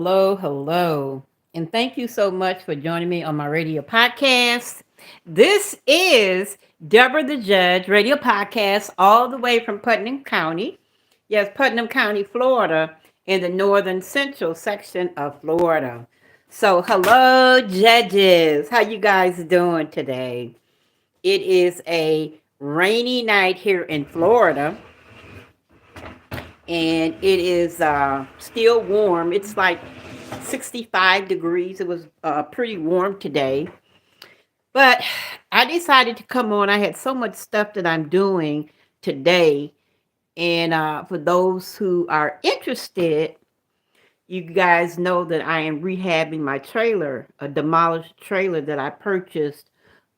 Hello, hello. And thank you so much for joining me on my radio podcast. This is Deborah the Judge radio podcast, all the way from Putnam County. Yes, Putnam County, Florida, in the northern central section of Florida. So, hello, judges. How you guys doing today? It is a rainy night here in Florida, and it is still warm. It's like 65 degrees. It was pretty warm today. But I decided to come on. I had so much stuff that I'm doing today. And for those who are interested, you guys know that I am rehabbing my trailer, a demolished trailer that I purchased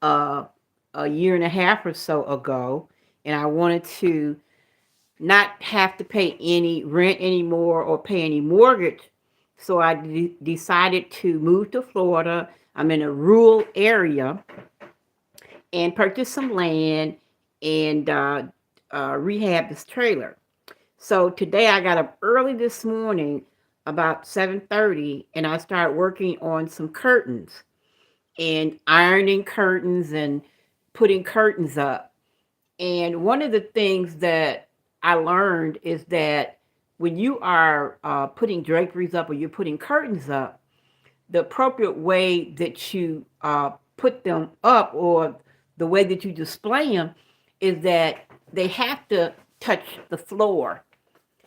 uh, a year and a half or so ago. And I wanted to not have to pay any rent anymore or pay any mortgage. So I decided to move to Florida. I'm in a rural area and purchase some land and rehab this trailer. So today I got up early this morning about 7:30 and I started working on some curtains and ironing curtains and putting curtains up. And one of the things that I learned is that when you are putting draperies up or you're putting curtains up, the appropriate way that you put them up or the way that you display them is that they have to touch the floor.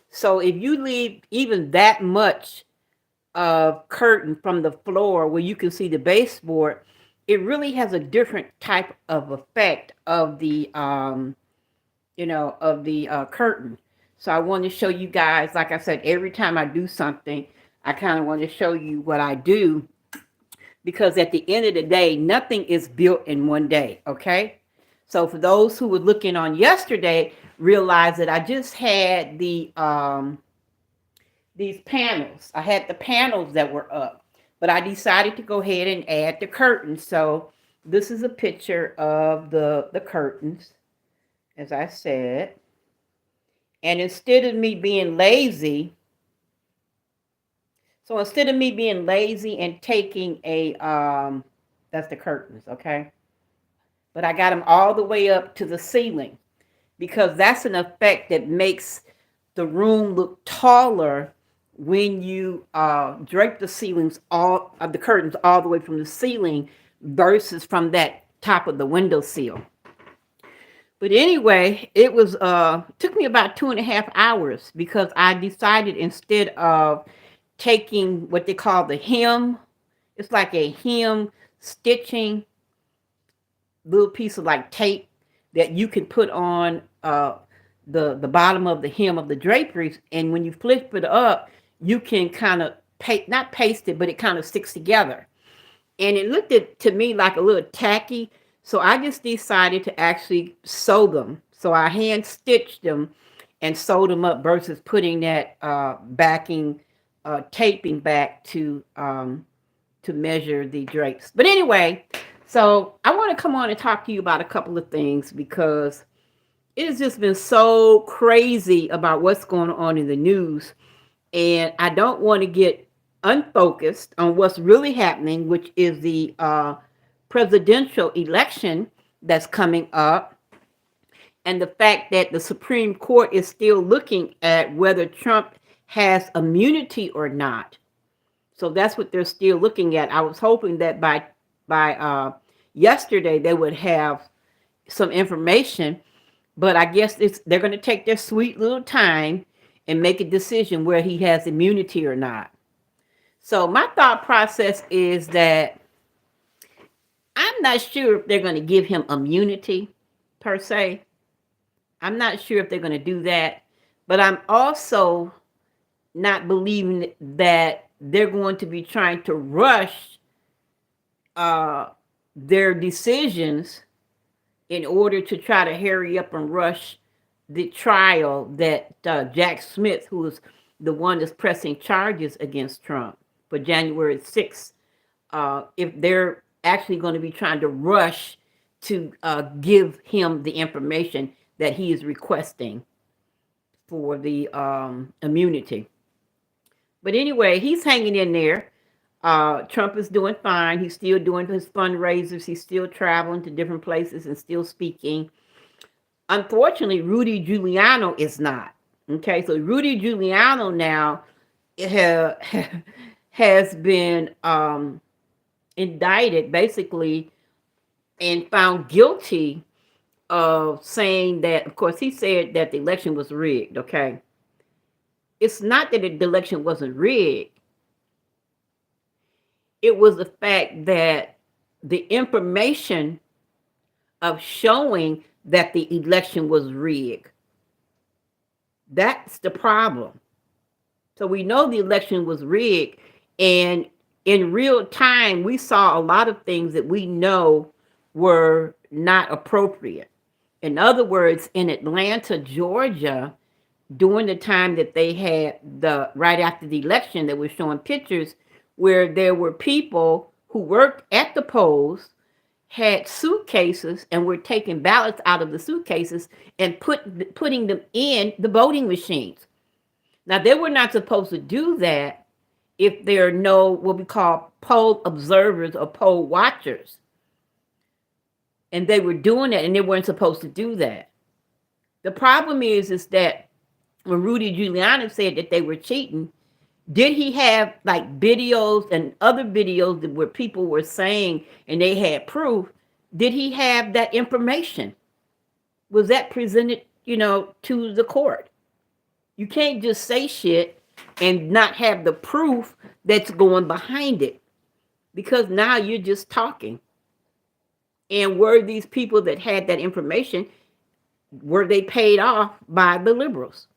So if you leave even that much of curtain from the floor where you can see the baseboard, it really has a different type of effect of the curtain. So I want to show you guys, like I said, every time I do something, I kind of want to show you what I do because at the end of the day, nothing is built in one day, okay? So for those who were looking on yesterday, realize that I just had these panels. I had the panels that were up, but I decided to go ahead and add the curtains. So this is a picture of the curtains, as I said. And instead of me being lazy and taking that's the curtains, okay? But I got them all the way up to the ceiling because that's an effect that makes the room look taller when you drape the ceilings all of the curtains all the way from the ceiling versus from that top of the window sill. But anyway, it was took me about 2.5 hours because I decided instead of taking what they call the hem, it's like a hem stitching little piece of like tape that you can put on the bottom of the hem of the draperies, and when you flip it up, you can kind of not paste it, but it kind of sticks together. And it looked to me like a little tacky, so I just decided to actually sew them. So I hand stitched them and sewed them up versus putting that backing taping back to measure the drapes. But anyway, so I want to come on and talk to you about a couple of things because it has just been so crazy about what's going on in the news. And I don't want to get unfocused on what's really happening, which is the presidential election that's coming up, and the fact that the Supreme Court is still looking at whether Trump has immunity or not. So that's what they're still looking at. I was hoping that by yesterday they would have some information, but I guess they're going to take their sweet little time and make a decision where he has immunity or not. So my thought process is that I'm not sure if they're going to give him immunity per se. I'm not sure if they're going to do that, but I'm also not believing that they're going to be trying to rush uh, their decisions in order to try to hurry up and rush the trial that Jack Smith, who is the one that's pressing charges against Trump for January 6th, if they're actually going to be trying to rush to give him the information that he is requesting for the immunity. But anyway, he's hanging in there. Trump is doing fine. He's still doing his fundraisers. He's still traveling to different places and still speaking. Unfortunately, Rudy Giuliani is not. Okay, so Rudy Giuliani now has been indicted basically and found guilty of saying that, of course, he said that the election was rigged. Okay, it's not that the election wasn't rigged. It was the fact that the information of showing that the election was rigged. That's the problem. So we know the election was rigged, and in real time, we saw a lot of things that we know were not appropriate. In other words, in Atlanta, Georgia, during the time that they had the right after the election, they were showing pictures where there were people who worked at the polls, had suitcases, and were taking ballots out of the suitcases and putting them in the voting machines. Now, they were not supposed to do that if there are no what we call poll observers or poll watchers. And they were doing it, and they weren't supposed to do that. The problem is that when Rudy Giuliani said that they were cheating, did he have like videos and other videos where people were saying and they had proof? Did he have that information? Was that presented, to the court? You can't just say shit and not have the proof that's going behind it, because now you're just talking. And were these people that had that information, were they paid off by the liberals?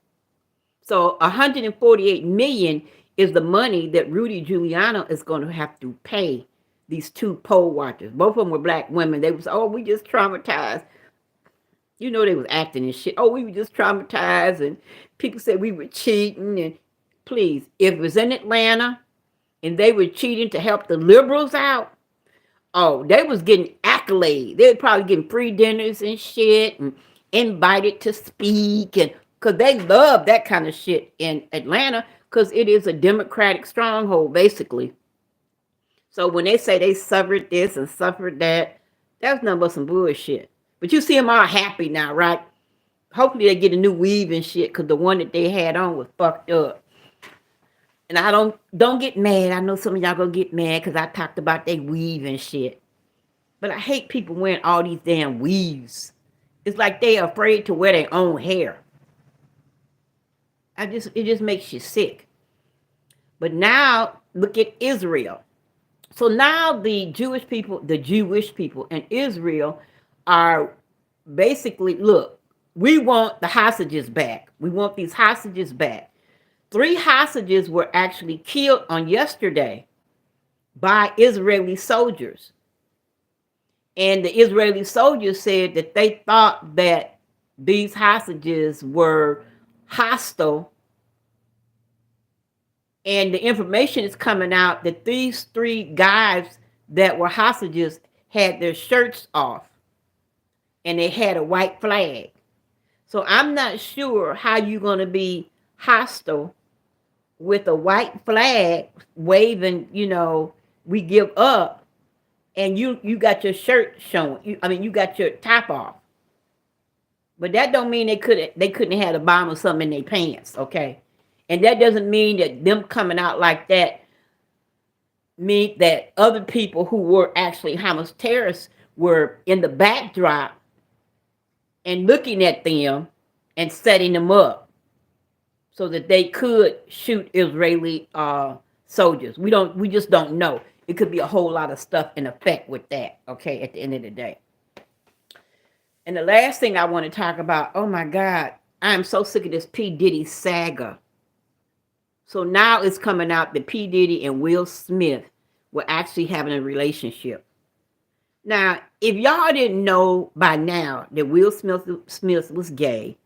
So 148 million is the money that Rudy Giuliani is going to have to pay these two poll watchers. Both of them were black women. They was, oh, we just traumatized. They was acting and shit. Oh, we were just traumatized, and people said we were cheating. And please, if it was in Atlanta and they were cheating to help the liberals out, oh, they was getting accolades. They were probably getting free dinners and shit, and invited to speak, and because they love that kind of shit in Atlanta, because it is a Democratic stronghold, basically. So when they say they suffered this and suffered that, that's nothing but some bullshit. But you see them all happy now, right? Hopefully they get a new weave and shit, because the one that they had on was fucked up. And I don't get mad. I know some of y'all gonna get mad because I talked about they weave and shit. But I hate people wearing all these damn weaves. It's like they are afraid to wear their own hair. It just makes you sick. But now look at Israel. So now the Jewish people in Israel are basically, look, we want the hostages back. We want these hostages back. 3 hostages were actually killed on yesterday by Israeli soldiers. And the Israeli soldiers said that they thought that these hostages were hostile. And the information is coming out that these 3 guys that were hostages had their shirts off. And they had a white flag. So I'm not sure how you're going to be hostile with a white flag waving, we give up, and you got your shirt showing. You got your top off. But that don't mean they couldn't have a bomb or something in their pants, okay? And that doesn't mean that them coming out like that mean that other people who were actually Hamas terrorists were in the backdrop and looking at them and setting them up so that they could shoot Israeli soldiers. We just don't know. It could be a whole lot of stuff in effect with that, okay, at the end of the day. And the last thing I want to talk about, oh my God, I'm so sick of this P. Diddy saga. So now it's coming out that P. Diddy and Will Smith were actually having a relationship. Now, if y'all didn't know by now that Will Smith was gay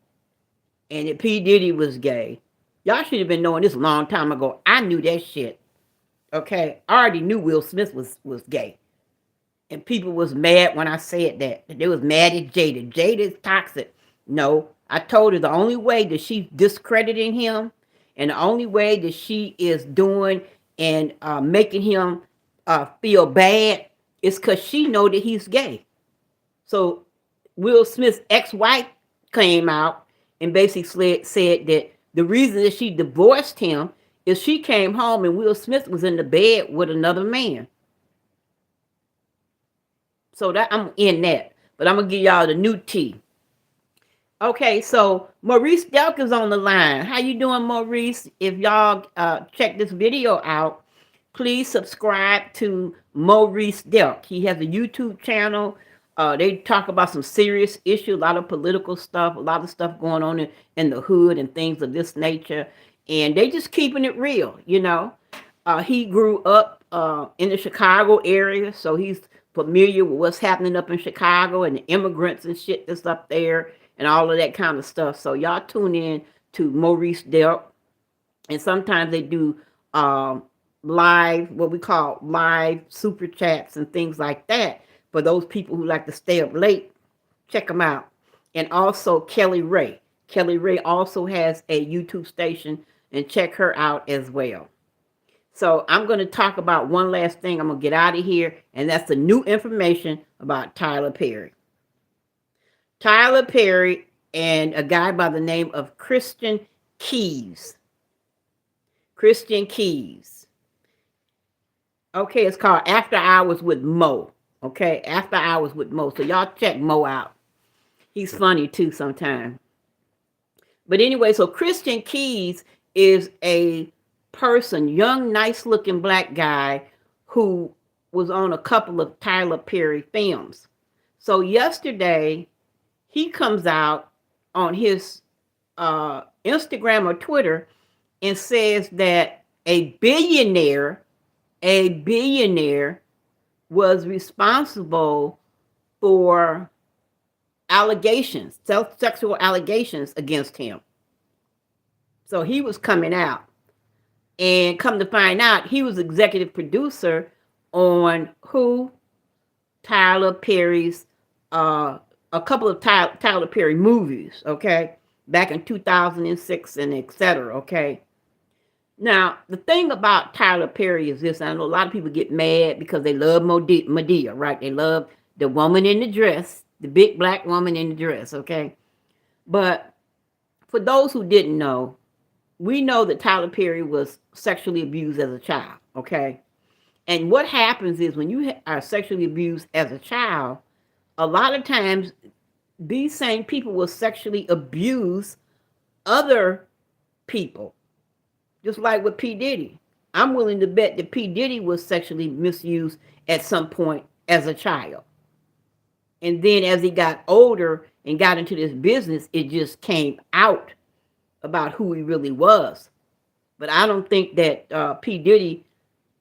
and that P. Diddy was gay, y'all should have been knowing this a long time ago. I knew that shit. Okay? I already knew Will Smith was gay. And people was mad when I said that. They was mad at Jada. Jada is toxic. No, I told her the only way that she's discrediting him And the only way that she is doing and making him feel bad is because she know that he's gay. So Will Smith's ex-wife came out and basically said that the reason that she divorced him is she came home and Will Smith was in the bed with another man. So that I'm in that. But I'm gonna give y'all the new tea. Okay, so Maurice Delk is on the line. How you doing, Maurice? If y'all check this video out, please subscribe to Maurice Delk. He has a YouTube channel. They talk about some serious issues, a lot of political stuff, a lot of stuff going on in the hood and things of this nature. And they just keeping it real, you know. He grew up in the Chicago area, so he's familiar with what's happening up in Chicago and the immigrants and shit that's up there and all of that kind of stuff. So y'all tune in to Maurice Delk, and sometimes they do live, what we call live super chats and things like that. For those people who like to stay up late, check them out. And also Kelly Ray. Kelly Ray also has a YouTube station, and check her out as well. So I'm going to talk about one last thing. I'm going to get out of here, and that's the new information about Tyler Perry. Tyler Perry and a guy by the name of Christian Keys. Christian Keys. Okay, it's called After Hours with Mo. Okay, After Hours with Mo. So y'all check Mo out. He's funny too sometimes. But anyway, so Christian Keys is a person, young, nice looking black guy who was on a couple of Tyler Perry films. So yesterday, he comes out on his Instagram or Twitter and says that a billionaire was responsible for allegations, sexual allegations against him. So he was coming out, and come to find out, he was executive producer on Tyler Perry's, a couple of Tyler Perry movies, okay, back in 2006 and etc. Okay. Now, the thing about Tyler Perry is this. I know a lot of people get mad because they love Madea, right? They love the woman in the dress, the big black woman in the dress, okay? But for those who didn't know, we know that Tyler Perry was sexually abused as a child, okay? And what happens is when you are sexually abused as a child, a lot of times these same people will sexually abuse other people. Just like with P. Diddy. I'm willing to bet that P. Diddy was sexually misused at some point as a child. And then as he got older and got into this business, it just came out about who he really was. But I don't think that P. Diddy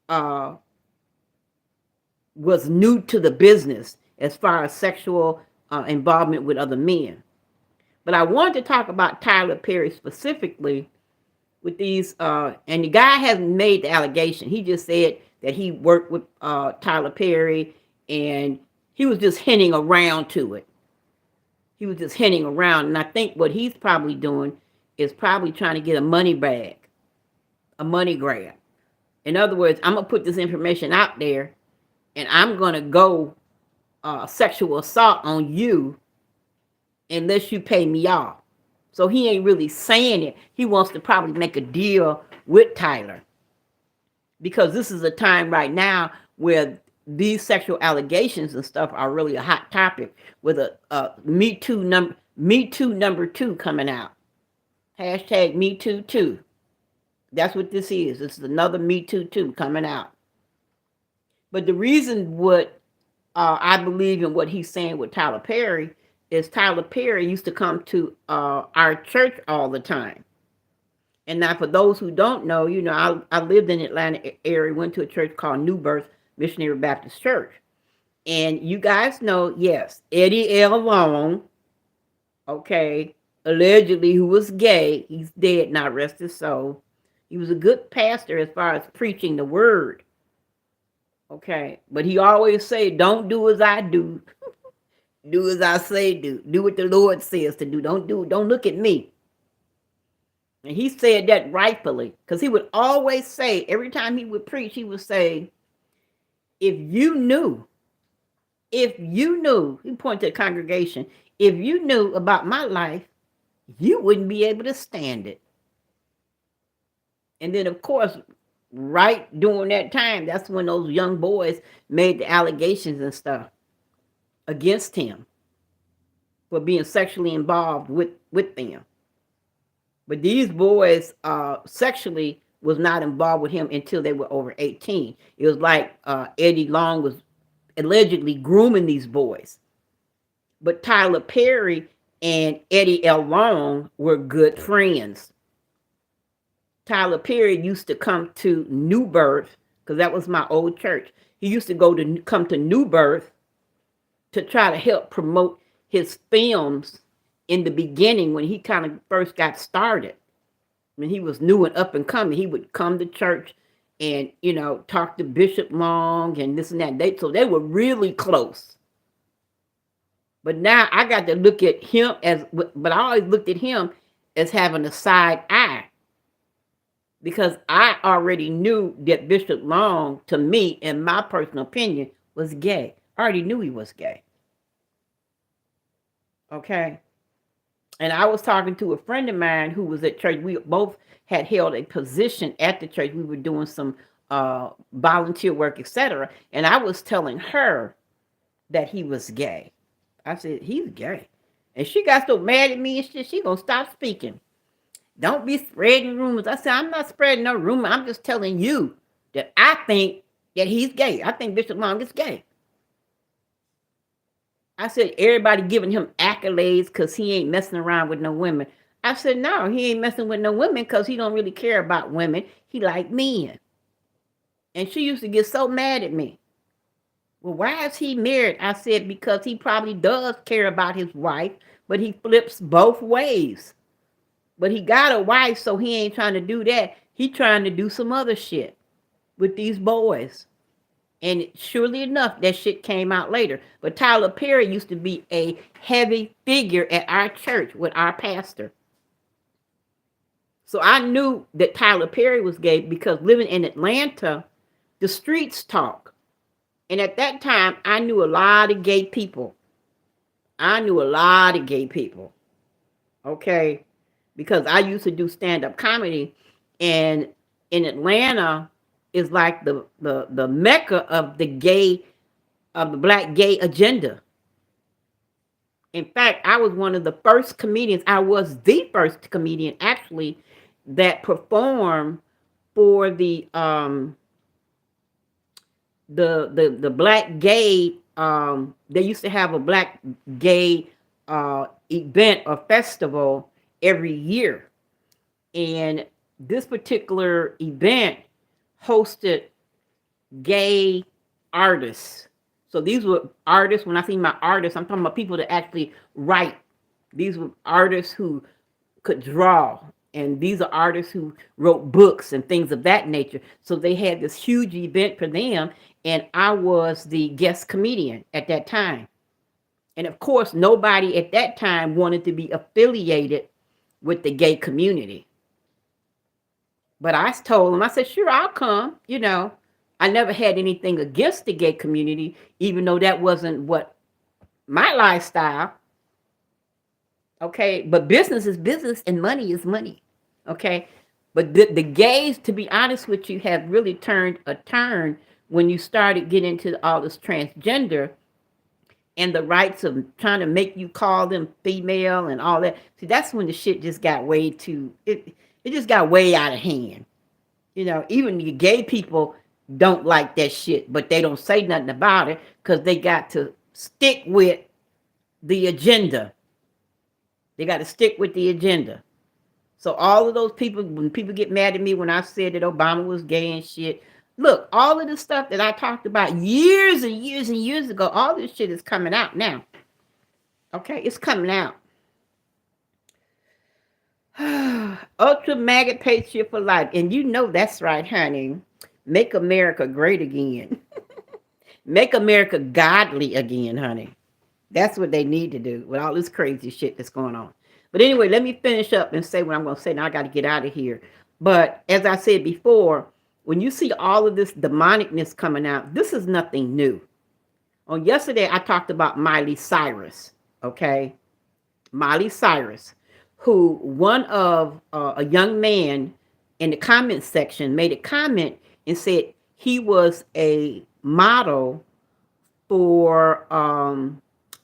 was new to the business as far as sexual involvement with other men. But I wanted to talk about Tyler Perry specifically with these, and the guy hasn't made the allegation. He just said that he worked with Tyler Perry, and he was just hinting around to it. He was just hinting around, and I think what he's probably doing is probably trying to get a money bag, a money grab. In other words, I'm going to put this information out there, and I'm going to go sexual assault on you unless you pay me off. So he ain't really saying it. He wants to probably make a deal with Tyler, because this is a time right now where these sexual allegations and stuff are really a hot topic, with a Me Too number 2 coming out. Hashtag Me Too 2. That's what this is. This is another Me Too 2 coming out. But the reason what I believe in what he's saying with Tyler Perry is Tyler Perry used to come to our church all the time. And now for those who don't know, you know, I lived in the Atlanta area, went to a church called New Birth Missionary Baptist Church. And you guys know, yes, Eddie L. Long, okay, allegedly, who was gay, he's dead now, rest his soul. He was a good pastor as far as preaching the word. Okay, but he always say, don't do as I do. Do as I say do. Do what the Lord says to do. Don't look at me. And he said that rightfully, because he would always say, every time he would preach, he would say, if you knew, he pointed to the congregation, if you knew about my life, you wouldn't be able to stand it. And then, of course, right during that time, that's when those young boys made the allegations and stuff against him for being sexually involved with them. But these boys sexually was not involved with him until they were over 18. It was like Eddie Long was allegedly grooming these boys. But Tyler Perry and Eddie L. Long were good friends. Tyler Perry used to come to New Birth, because that was my old church. He used to come to New Birth to try to help promote his films in the beginning when he kind of first got started. When he was new and up and coming, he would come to church and, talk to Bishop Long and this and that. So they were really close. But now I got to look at him but I always looked at him as having a side eye, because I already knew that Bishop Long, to me, in my personal opinion, was gay. I already knew he was gay. Okay. And I was talking to a friend of mine who was at church. We both had held a position at the church. We were doing some volunteer work, etc. And I was telling her that he was gay. I said, he's gay. And she got so mad at me and shit, she gonna stop speaking. Don't be spreading rumors. I said, I'm not spreading no rumor. I'm just telling you that I think that he's gay. I think Bishop Long is gay. I said, everybody giving him accolades because he ain't messing around with no women. I said, no, he ain't messing with no women because he don't really care about women. He like men. And she used to get so mad at me. Well, why is he married? I said, because he probably does care about his wife, but he flips both ways. But he got a wife, so he ain't trying to do that. He trying to do some other shit with these boys. And surely enough, that shit came out later. But Tyler Perry used to be a heavy figure at our church with our pastor. So I knew that Tyler Perry was gay because living in Atlanta, the streets talk. And at that time, I knew a lot of gay people. Okay? Because I used to do stand-up comedy. And in Atlanta, is like the mecca of the black gay agenda. In fact, I was one of the first comedians. I was the first comedian actually that performed for the black gay. They used to have a black gay event or festival every year, and this particular event hosted gay artists. So these were artists. When I say my artists, I'm talking about people that actually write. These were artists who could draw. And these are artists who wrote books and things of that nature. So they had this huge event for them. And I was the guest comedian at that time. And of course, nobody at that time wanted to be affiliated with the gay community. But I told him, I said, sure, I'll come. I never had anything against the gay community, even though that wasn't what my lifestyle. Okay. But business is business and money is money. Okay. But the gays, to be honest with you, have really turned a turn when you started getting into all this transgender and the rights of trying to make you call them female and all that. See, that's when the shit just got way too, it just got way out of hand. Even the gay people don't like that shit, but they don't say nothing about it because they got to stick with the agenda. So all of those people, when people get mad at me when I said that Obama was gay and shit, look, all of the stuff that I talked about years and years and years ago, all this shit is coming out now. Okay, it's coming out. Ultra maggot patriot for life. And that's right, honey. Make America great again. Make America godly again, honey. That's what they need to do with all this crazy shit that's going on. But anyway, let me finish up and say what I'm going to say. Now I got to get out of here. But as I said before, when you see all of this demonicness coming out, this is nothing new. On yesterday, I talked about Miley Cyrus. Okay, Miley Cyrus, who one of a young man in the comment section made a comment and said he was a model for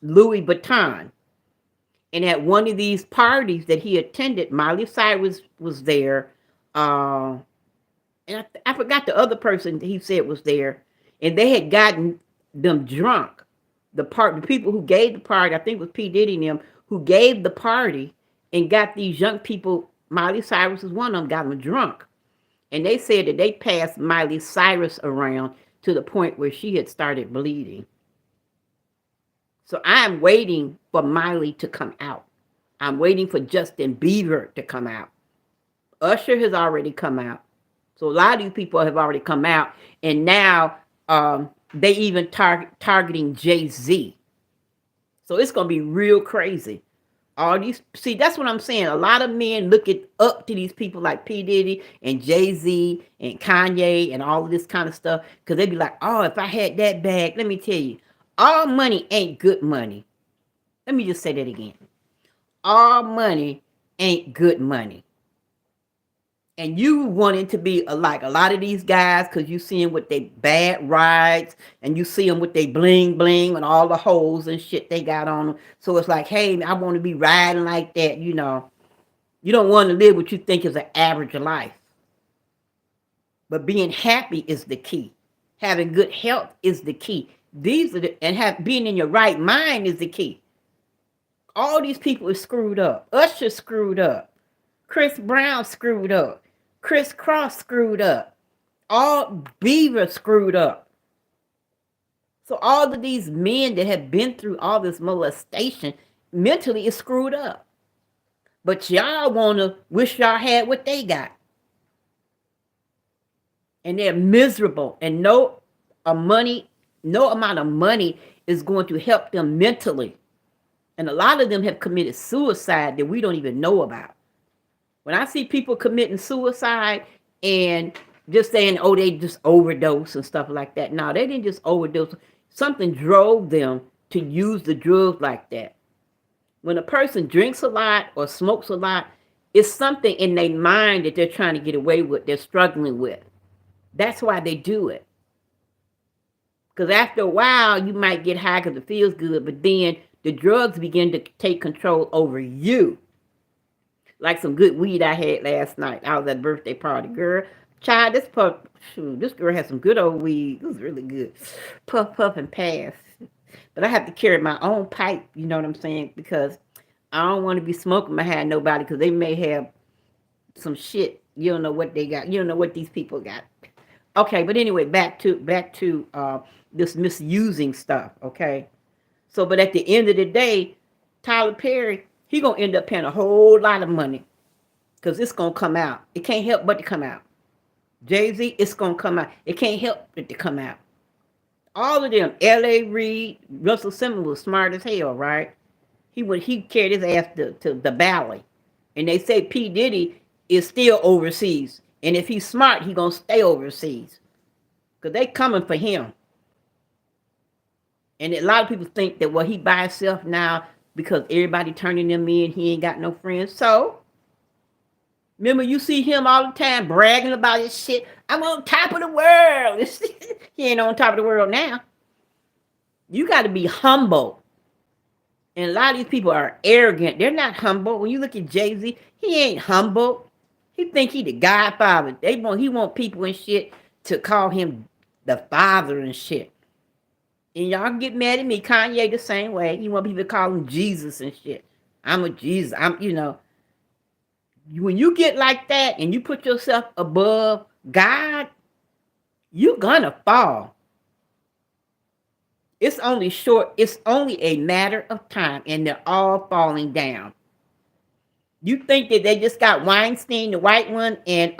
Louis Vuitton. And at one of these parties that he attended, Miley Cyrus was there. And I forgot the other person he said was there. And they had gotten them drunk. The people who gave the party, I think it was P. Diddy and them, who gave the party and got these young people, Miley Cyrus was one of them, got them drunk. And they said that they passed Miley Cyrus around to the point where she had started bleeding. So I'm waiting for Miley to come out. I'm waiting for Justin Bieber to come out. Usher has already come out. So a lot of these people have already come out. And now they even targeting Jay-Z. So it's going to be real crazy. All these, see, that's what I'm saying. A lot of men look up to these people like P. Diddy and Jay-Z and Kanye and all of this kind of stuff. Because they be like, oh, if I had that bag, let me tell you, all money ain't good money. Let me just say that again. All money ain't good money. And you wanting to be like a lot of these guys because you see them with their bad rides and you see them with their bling bling and all the holes and shit they got on them. So it's like, hey, I want to be riding like that, you know. You don't want to live what you think is an average life. But being happy is the key. Having good health is the key. Being in your right mind is the key. All these people are screwed up. Usher screwed up. Chris Brown screwed up. Chris Cross screwed up. All Bieber screwed up. So all of these men that have been through all this molestation mentally is screwed up. But y'all want to wish y'all had what they got. And they're miserable. And no amount of money is going to help them mentally. And a lot of them have committed suicide that we don't even know about. When I see people committing suicide and just saying, oh, they just overdose and stuff like that. No, they didn't just overdose. Something drove them to use the drugs like that. When a person drinks a lot or smokes a lot, it's something in their mind that they're trying to get away with, they're struggling with. That's why they do it. Because after a while, you might get high because it feels good, but then the drugs begin to take control over you. Like some good weed I had last night. I was at a birthday party. Girl, child, this girl had some good old weed. It was really good. Puff, puff, and pass. But I have to carry my own pipe, you know what I'm saying? Because I don't want to be smoking behind nobody because they may have some shit. You don't know what they got. You don't know what these people got. Okay, but anyway, back to this misusing stuff, okay? So, but at the end of the day, Tyler Perry, he going to end up paying a whole lot of money because it's going to come out. It can't help but to come out. Jay-Z, it's going to come out. It can't help but to come out. All of them, L.A. Reid, Russell Simmons was smart as hell, right? He carried his ass to the valley. And they say P. Diddy is still overseas. And if he's smart, he going to stay overseas. Because they coming for him. And a lot of people think that, well, he by himself now because everybody turning him in. He ain't got no friends. So, remember you see him all the time bragging about his shit. I'm on top of the world. He ain't on top of the world now. You got to be humble. And a lot of these people are arrogant. They're not humble. When you look at Jay-Z, he ain't humble. He think he the godfather. He want people and shit to call him the father and shit. And y'all get mad at me. Kanye the same way. He want people to call him Jesus and shit. I'm a Jesus. When you get like that and you put yourself above God, you're gonna fall. It's only a matter of time, and they're all falling down. You think that they just got Weinstein, the white one, and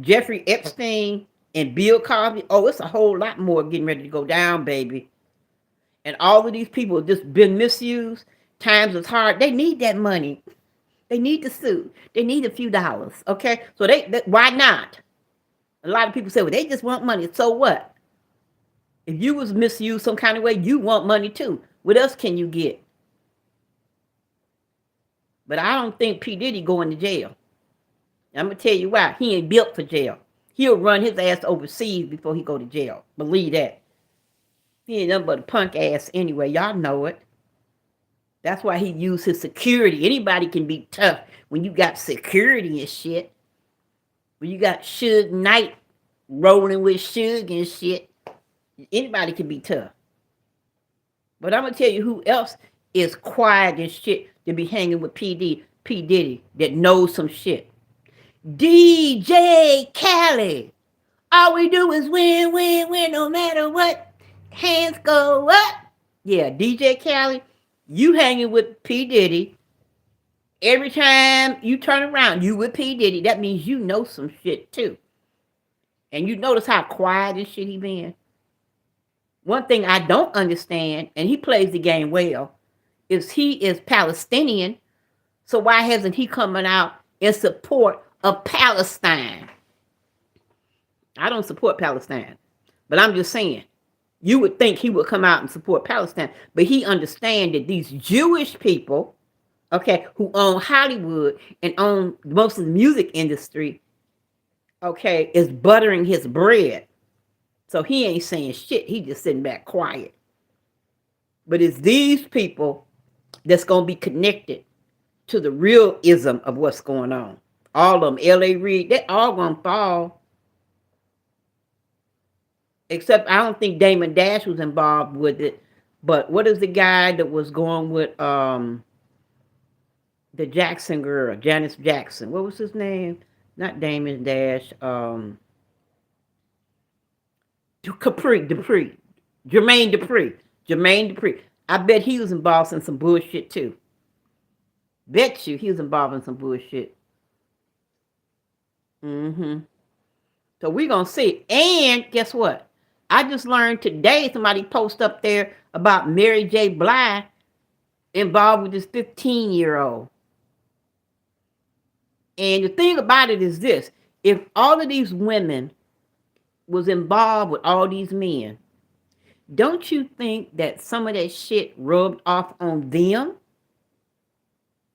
Jeffrey Epstein and Bill Cosby? Oh, it's a whole lot more getting ready to go down, baby. And all of these people have just been misused. Times is hard. They need that money. They need to sue. They need a few dollars. Okay, so they why not? A lot of people say, well, they just want money. So what? If you was misused some kind of way, you want money too. What else can you get? But I don't think P. Diddy going to jail. I'm gonna tell you why. He ain't built for jail. He'll run his ass overseas before he go to jail. Believe that. He ain't nothing but a punk ass anyway. Y'all know it. That's why he used his security. Anybody can be tough when you got security and shit. When you got Suge Knight rolling with Suge and shit. Anybody can be tough. But I'm gonna tell you who else is quiet and shit to be hanging with P. Diddy that knows some shit. DJ Khaled. All we do is win, win, win, no matter what. Hands go up. Yeah, DJ Khaled, you hanging with P. Diddy. Every time you turn around, you with P. Diddy. That means you know some shit too. And you notice how quiet and shit he been. One thing I don't understand, and he plays the game well, is he is Palestinian. So why hasn't he coming out in support of Palestine? I don't support Palestine, but I'm just saying, you would think he would come out and support Palestine, but he understands that these Jewish people, okay, who own Hollywood and own most of the music industry, okay, is buttering his bread. So he ain't saying shit. He just sitting back quiet. But it's these people that's going to be connected to the real ism of what's going on. All of them, L.A. Reid, they all going to fall. Except I don't think Damon Dash was involved with it. But what is the guy that was going with the Jackson girl, Janice Jackson? What was his name? Not Damon Dash. Jermaine Dupri. I bet he was involved in some bullshit too. Bet you he was involved in some bullshit. So we're gonna see. And guess what? I just learned today, somebody posted up there about Mary J. Blige involved with this 15-year-old. And the thing about it is this: if all of these women was involved with all these men, don't you think that some of that shit rubbed off on them?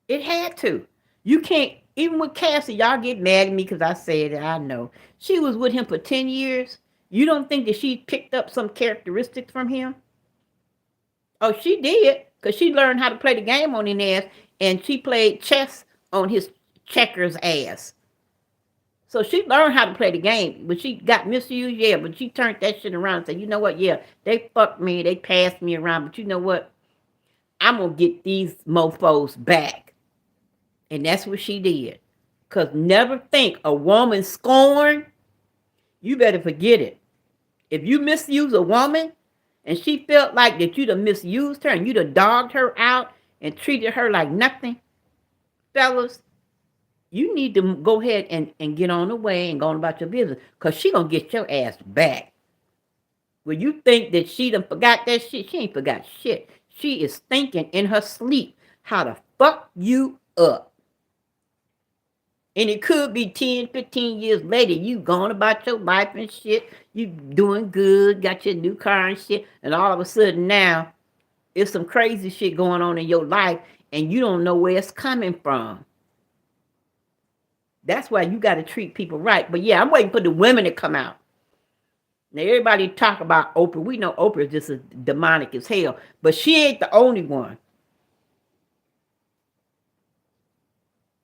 It had to. You can't, even with Cassie, y'all get mad at me because I said it, I know. She was with him for 10 years. You don't think that she picked up some characteristics from him? Oh, she did, because she learned how to play the game on his ass, and she played chess on his checkers ass. So she learned how to play the game, but she got misused, yeah, but she turned that shit around and said, you know what, yeah, they fucked me, they passed me around, but you know what? I'm going to get these mofos back. And that's what she did. Because never think a woman scorned, you better forget it. If you misuse a woman and she felt like that you'd have misused her and you'd have dogged her out and treated her like nothing, fellas, you need to go ahead and get on the way and go on about your business, because she going to get your ass back. When you think that she done forgot that shit, she ain't forgot shit. She is thinking in her sleep how to fuck you up. And it could be 10, 15 years later, you going about your life and shit. You doing good, got your new car and shit. And all of a sudden now, there's some crazy shit going on in your life and you don't know where it's coming from. That's why you got to treat people right. But yeah, I'm waiting for the women to come out. Now, everybody talk about Oprah. We know Oprah is just as demonic as hell. But she ain't the only one.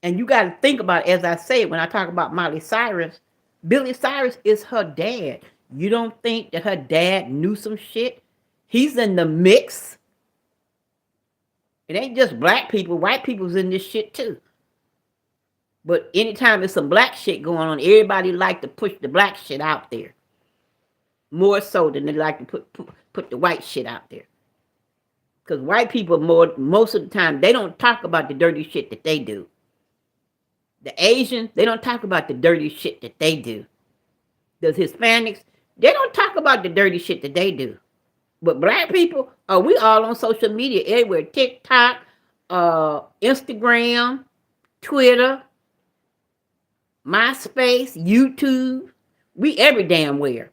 And you got to think about, as I say, when I talk about Miley Cyrus, Billy Cyrus is her dad. You don't think that her dad knew some shit? He's in the mix. It ain't just black people. White people's in this shit too. But anytime there's some black shit going on, everybody like to push the black shit out there. More so than they like to put the white shit out there. Because white people, most of the time, they don't talk about the dirty shit that they do. The Asians, they don't talk about the dirty shit that they do. The Hispanics, they don't talk about the dirty shit that they do. But black people, we all on social media everywhere. TikTok, Instagram, Twitter, MySpace, YouTube. We every damn where.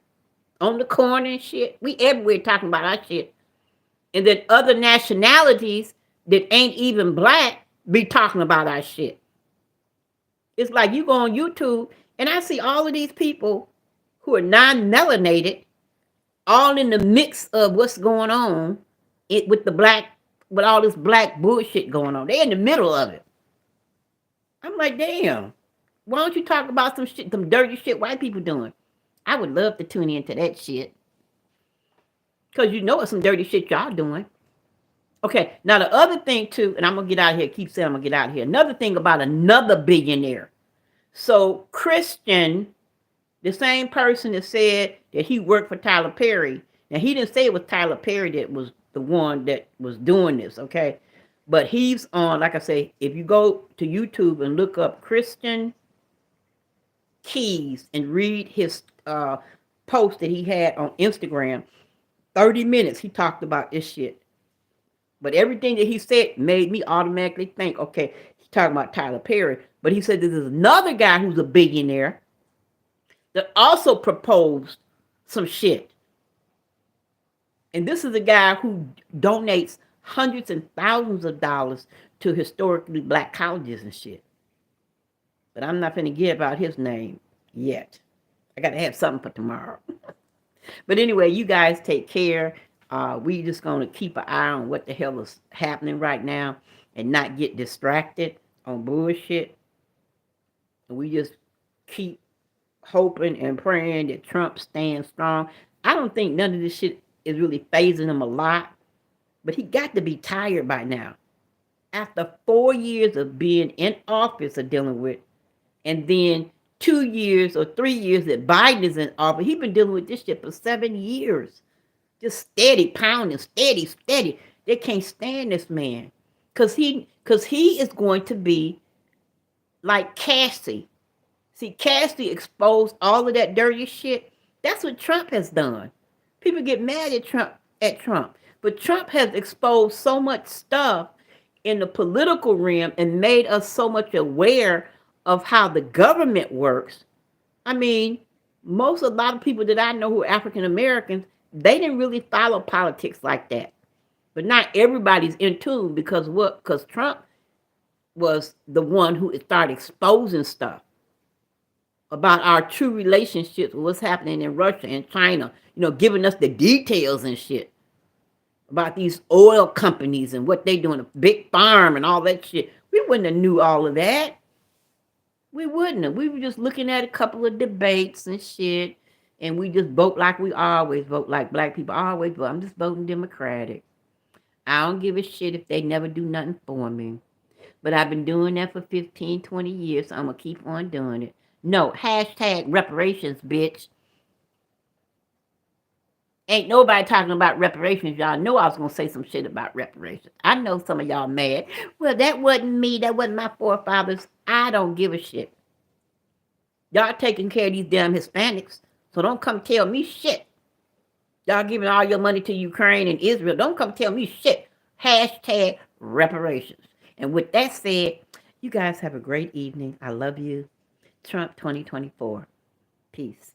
On the corner and shit. We everywhere talking about our shit. And then other nationalities that ain't even black be talking about our shit. It's like you go on YouTube and I see all of these people who are non-melanated all in the mix of what's going on with the black, with all this black bullshit going on. They're in the middle of it. I'm like, damn. Why don't you talk about some shit, some dirty shit white people doing? I would love to tune into that shit. Because you know it's some dirty shit y'all doing. Okay, now the other thing too, and I'm going to get out of here. Keep saying I'm going to get out of here. Another thing about another billionaire. So Christian, the same person that said that he worked for Tyler Perry. Now, he didn't say it was Tyler Perry that was the one that was doing this, okay? But he's on, like I say, if you go to YouTube and look up Christian Keys and read his post that he had on Instagram, 30 minutes he talked about this shit. But everything that he said made me automatically think, okay, he's talking about Tyler Perry. But he said there's another guy who's a billionaire that also proposed some shit. And this is a guy who donates hundreds and thousands of dollars to historically black colleges and shit. But I'm not going to give out his name yet. I got to have something for tomorrow. But anyway, you guys take care. We just going to keep an eye on what the hell is happening right now and not get distracted on bullshit. And we just keep hoping and praying that Trump stands strong. I don't think none of this shit is really phasing him a lot, but he got to be tired by now. After 4 years of being in office of dealing with, and then 2 years or 3 years that Biden is in office, he's been dealing with this shit for 7 years. Just steady pounding, steady. They can't stand this man. Cause he is going to be like Cassie. See, Cassie exposed all of that dirty shit. That's what Trump has done. People get mad at Trump. But Trump has exposed so much stuff in the political realm and made us so much aware of how the government works. I mean, a lot of people that I know who are African Americans, they didn't really follow politics like that. But not everybody's in tune because what? Because Trump was the one who started exposing stuff about our true relationships, what's happening in Russia and China, giving us the details and shit about these oil companies and what they doing, a big farm and all that shit. We wouldn't have knew all of that. We wouldn't have. We were just looking at a couple of debates and shit, and we just vote like we always vote, like black people always vote. I'm just voting Democratic. I don't give a shit if they never do nothing for me. But I've been doing that for 15, 20 years, so I'm going to keep on doing it. No, hashtag reparations, bitch. Ain't nobody talking about reparations. Y'all know I was going to say some shit about reparations. I know some of y'all mad. Well, that wasn't me. That wasn't my forefathers. I don't give a shit. Y'all taking care of these damn Hispanics, so don't come tell me shit. Y'all giving all your money to Ukraine and Israel. Don't come tell me shit. Hashtag reparations. And with that said, you guys have a great evening. I love you. Trump 2024. Peace.